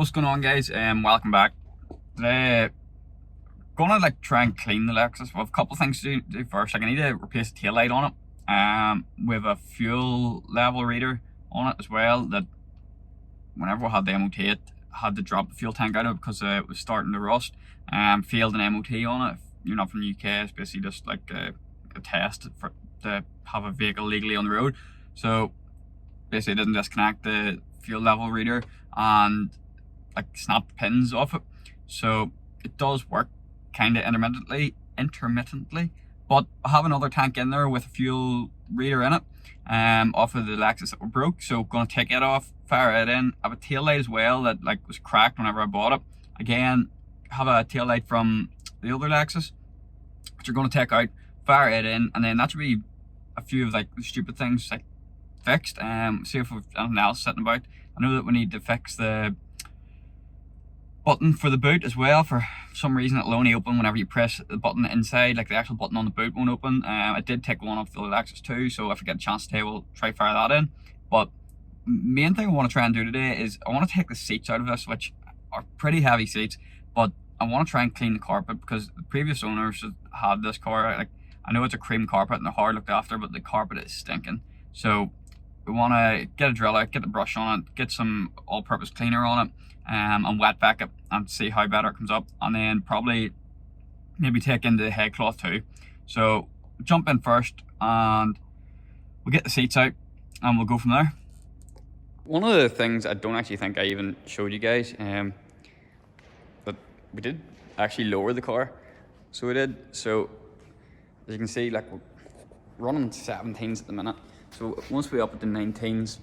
What's going on, guys? Welcome back. Today, gonna try and clean the Lexus. We have a couple of things to do first. I need to replace the tail light on it. We have a fuel level reader on it as well. That whenever we had the MOT, it had to drop the fuel tank out of it because it was starting to rust. Failed an MOT on it. If you're not from the UK, it's basically just like a test to have a vehicle legally on the road. So basically, it doesn't disconnect the fuel level reader and snap the pins off it. So it does work kind of intermittently, but I have another tank in there with a fuel reader in it off of the Lexus that were broke. So gonna take it off, fire it in. I have a tail light as well that was cracked whenever I bought it. Again, have a tail light from the other Lexus which you're gonna take out, fire it in, and then that should be a few of the stupid things fixed. See if we've anything else sitting about. I know that we need to fix the button for the boot as well. For some reason it'll only open whenever you press the button inside, the actual button on the boot won't open. I did take one off the Lexus too, so if I get a chance today we'll try fire that in. But main thing I want to try and do today is I want to take the seats out of this, which are pretty heavy seats, but I want to try and clean the carpet because the previous owners had this car. I know it's a cream carpet and they're hard looked after, but the carpet is stinking. So we want to get a drill out, get the brush on it, get some all-purpose cleaner on it, and wet back it and see how better it comes up, and then probably maybe take into the head cloth too. So jump in first and we'll get the seats out and we'll go from there. One of the things I don't actually think I even showed you guys, but we did actually lower the car. So we did. So as you can see, we're running 17s at the minute. So once we up at the 19s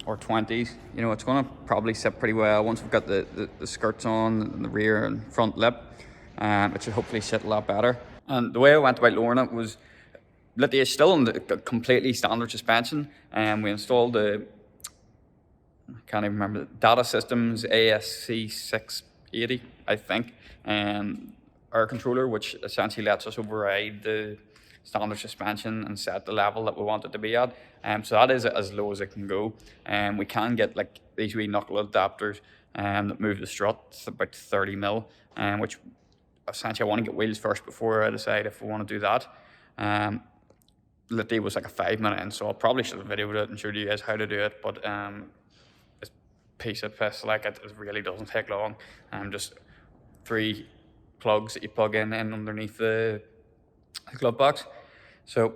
or 20s, it's going to probably sit pretty well once we've got the skirts on and the rear and front lip. It should hopefully sit a lot better. And the way I went about lowering it was, it's still on the completely standard suspension, and we installed the, I can't even remember, Data Systems ASC680, I think, air controller, which essentially lets us override the standard suspension and set the level that we want it to be at. So that is as low as it can go. We can get these wee knuckle adapters that move the strut. It's about 30 mil, which essentially I want to get wheels first before I decide if we want to do that. Literally was a 5-minute install. Probably should have videoed it and showed you guys how to do it, but it's a piece of piss. It really doesn't take long. Just 3 plugs that you plug in underneath the glove box. So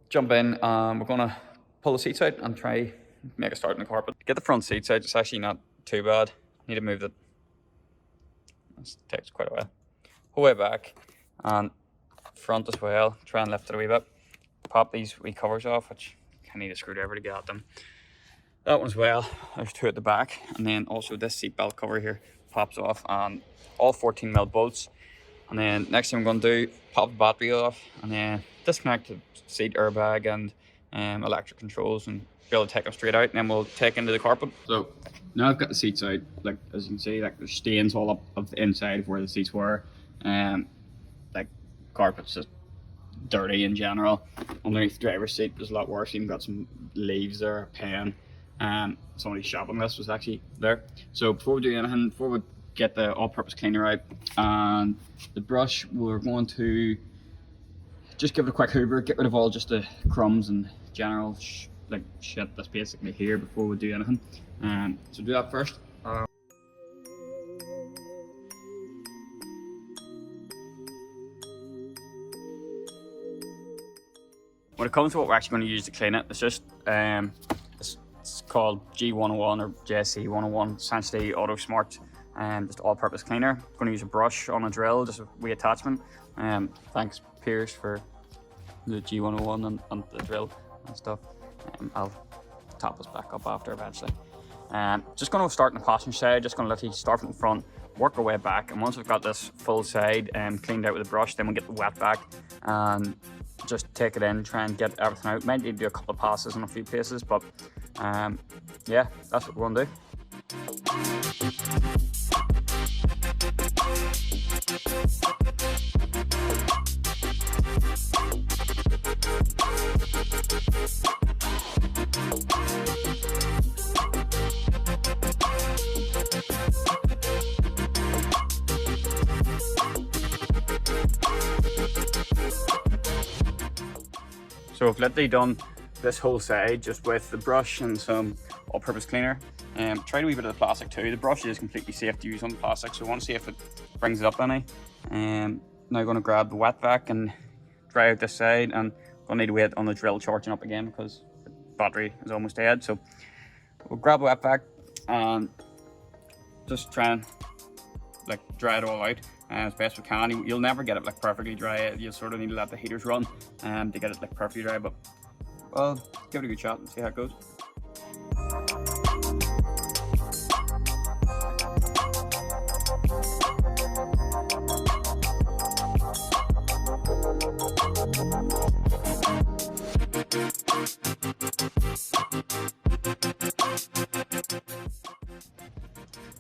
jump in, we're gonna pull the seats out and try make a start in the carpet. Get the front seats out. It's actually not too bad. Need to move it. This takes quite a while. Whole way back and front as well. Try and lift it a wee bit. Pop these wee covers off, which I need a screwdriver to get at them. That one as well. There's 2 at the back, and then also this seat belt cover here pops off, and all 14 mil bolts. And then next thing I'm going to do, pop the battery off and then disconnect the seat airbag and electric controls and be able to take them straight out, and then we'll take into the carpet. So now I've got the seats out, as you can see, there's stains all up of the inside of where the seats were. Carpet's just dirty in general. Underneath the driver's seat there's a lot worse. Even got some leaves there, a pen. Somebody's shopping list was actually there. So before we do anything, before we get the all-purpose cleaner out and the brush, we're going to just give it a quick hoover, get rid of all just the crumbs and general shit that's basically here before we do anything. So do that first. When it comes to what we're actually going to use to clean it, it's just it's called G101 or JC101, essentially Auto Smart. Just all-purpose cleaner. I'm going to use a brush on a drill, just a wee attachment. Thanks Pierce for the G101 and the drill and stuff. I'll top this back up after eventually. Just going to start on the passenger side, just going to literally start from the front, work our way back, and once we've got this full side cleaned out with a brush, then we'll get the wet back and just take it in, try and get everything out. Might need to do a couple of passes in a few places, but yeah, that's what we're going to do. So I've literally done this whole side just with the brush and some all-purpose cleaner. Tried a wee bit of the plastic too. The brush is completely safe to use on the plastic, so I want to see if it brings it up any. Now going to grab the wet vac and dry out this side, and gonna need to wait on the drill charging up again because the battery is almost dead. So we'll grab the wet vac and just try and like dry it all out as best we can. You'll never get it like perfectly dry. You sort of need to let the heaters run to get it like perfectly dry, but well, give it a good shot and see how it goes.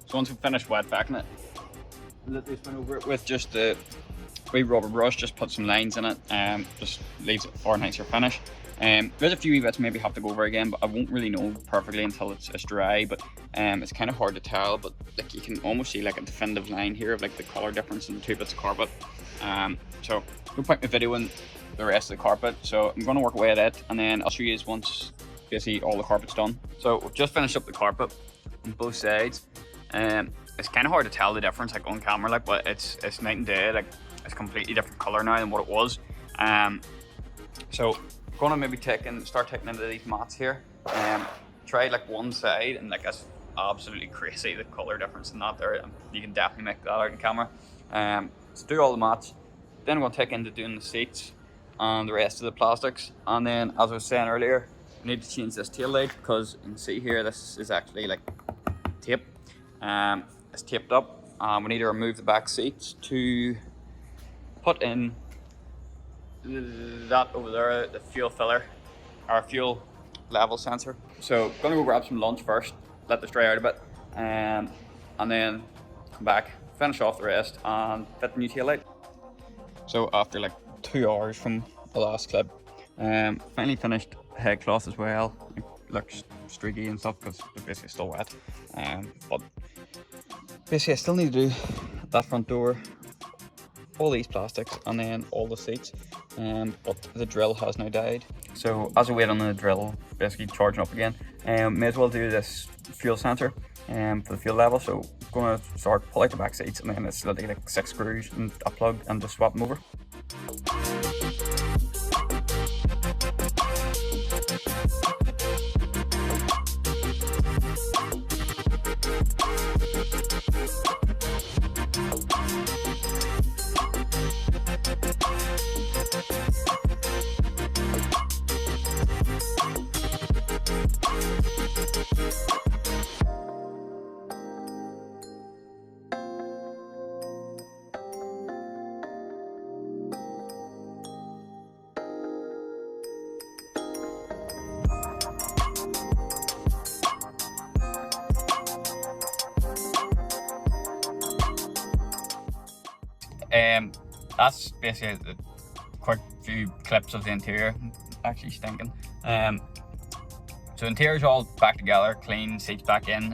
So once we've finished wet backing it, literally spin over it with just the wee rubber brush, just put some lines in it, just leaves it for a nicer finish. There's a few wee bits maybe have to go over again, but I won't really know perfectly until it's dry, but it's kind of hard to tell, but like you can almost see like a definitive line here of like the colour difference in the two bits of carpet. So no point in videoing the rest of the carpet, so I'm going to work away at it, and then I'll show you once basically all the carpet's done. So we've just finished up the carpet on both sides. It's kind of hard to tell the difference like on camera, like, but it's night and day. Like it's completely different color now than what it was. So I'm gonna maybe start taking into these mats here. Try like one side, and like that's absolutely crazy, the color difference in that there. You can definitely make that out in camera. So do all the mats, then I'm gonna take into doing the seats and the rest of the plastics, and then as I was saying earlier, we need to change this tail light because you can see here this is actually like tape. It's taped up. We need to remove the back seats to put in that over there, the fuel filler, our fuel level sensor. So gonna go grab some lunch first, let this dry out a bit, and then come back, finish off the rest and fit the new tail light. So after like 2 hours from the last clip, finally finished the head cloth as well. It looks streaky and stuff because they're basically still wet, but basically I still need to do that front door, all these plastics, and then all the seats, but the drill has now died. So as I wait on the drill basically charging up again, may as well do this fuel sensor for the fuel level. So I'm going to start pull out the back seats, and then it's literally like 6 screws and a plug, and just swap them over. That's basically the quick few clips of the interior. Actually stinking. So interior's all back together, clean, seats back in.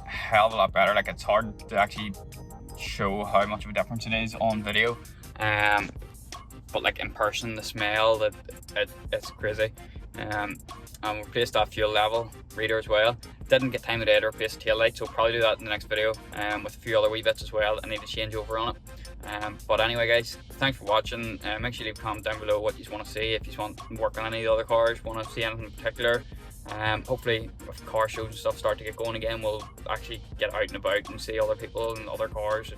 Hell of a lot better. Like it's hard to actually show how much of a difference it is on video. But like in person, the smell, it's crazy. And we replaced that fuel level reader as well. Didn't get time today to replace the tail light, so I'll probably do that in the next video, with a few other wee bits as well I need to change over on it. But anyway guys, thanks for watching. Make sure you leave a comment down below what you want to see, if you want to work on any of the other cars, want to see anything in particular. Hopefully if car shows and stuff start to get going again, we'll actually get out and about and see other people and other cars.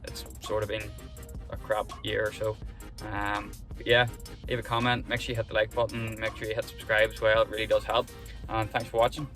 It's sort of been a crap year or so. But yeah, leave a comment, make sure you hit the like button, make sure you hit subscribe as well, it really does help. And thanks for watching.